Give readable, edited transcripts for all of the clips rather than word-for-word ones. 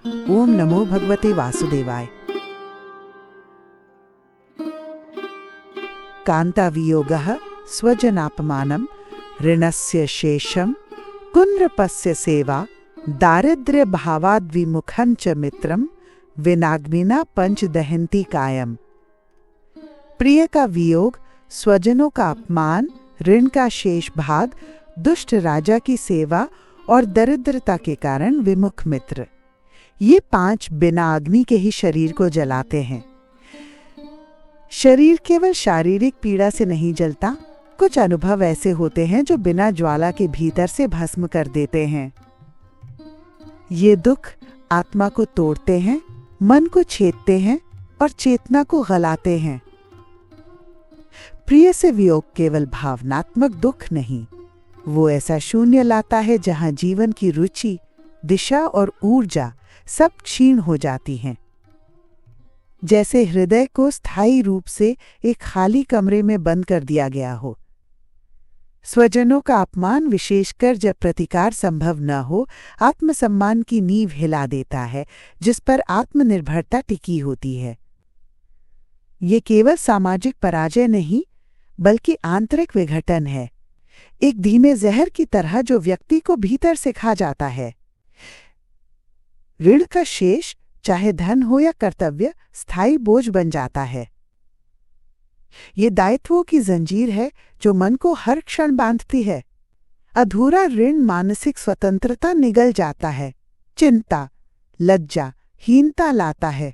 ओम नमो भगवते वासुदेवाय। कांतावियोगः स्वजनापमानं ऋणस्य शेषं कुन्नृपस्य सेवा दारिद्र्य भावाद्विमुखं च मित्रं विनाग्निना पंच दहन्ति कायम। प्रिय का वियोग, स्वजनों का अपमान, ऋण का शेष भाग, दुष्ट राजा की सेवा और दरिद्रता के कारण विमुख मित्र, ये 5 बिना अग्नि के ही शरीर को जलाते हैं। शरीर केवल शारीरिक पीड़ा से नहीं जलता, कुछ अनुभव ऐसे होते हैं जो बिना ज्वाला के भीतर से भस्म कर देते हैं। ये दुख आत्मा को तोड़ते हैं, मन को छेदते हैं और चेतना को गलाते हैं। प्रिय से वियोग केवल भावनात्मक दुख नहीं, वो ऐसा शून्य लाता है जहां जीवन की रुचि, दिशा और ऊर्जा सब क्षीण हो जाती हैं। जैसे हृदय को स्थायी रूप से एक खाली कमरे में बंद कर दिया गया हो। स्वजनों का अपमान, विशेषकर जब प्रतिकार संभव न हो, आत्मसम्मान की नींव हिला देता है जिस पर आत्मनिर्भरता टिकी होती है। ये केवल सामाजिक पराजय नहीं बल्कि आंतरिक विघटन है, एक धीमे जहर की तरह जो व्यक्ति को भीतर से खा जाता है। ऋण का शेष, चाहे धन हो या कर्तव्य, स्थायी बोझ बन जाता है। ये दायित्वों की जंजीर है जो मन को हर क्षण बांधती है। अधूरा ऋण मानसिक स्वतंत्रता निगल जाता है, चिंता, लज्जा, हीनता लाता है।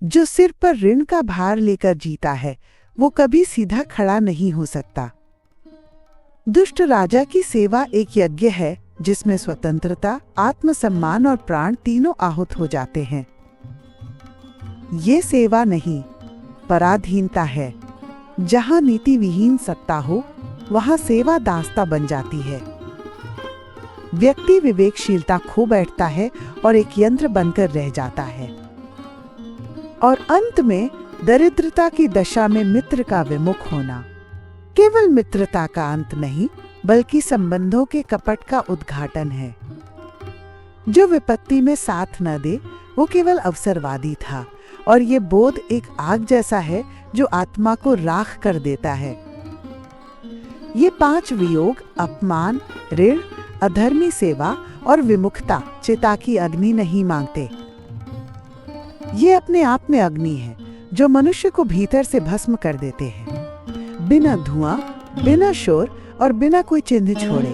जो सिर पर ऋण का भार लेकर जीता है वो कभी सीधा खड़ा नहीं हो सकता। दुष्ट राजा की सेवा एक यज्ञ है जिसमें स्वतंत्रता, आत्मसम्मान और प्राण तीनों आहुत हो जाते हैं। ये सेवा नहीं, पराधीनता है। जहां नीति विहीन सत्ता हो वहां सेवा दास्ता बन जाती है। व्यक्ति विवेकशीलता खो बैठता है और एक यंत्र बनकर रह जाता है। और अंत में दरिद्रता की दशा में मित्र का विमुख होना केवल मित्रता का अंत नहीं बल्कि संबंधों के कपट का उद्घाटन है। जो विपत्ति में साथ न दे वो केवल अवसरवादी था, और ये बोध एक आग जैसा है जो आत्मा को राख कर देता है। ये 5 वियोग, अपमान, ऋण, अधर्मी सेवा और विमुखता चिता की अग्नि नहीं मांगते। ये अपने आप में अग्नि है जो मनुष्य को भीतर से भस्म कर देते हैं, बिना धुआं, बिना शोर और बिना कोई चिन्ह छोड़े।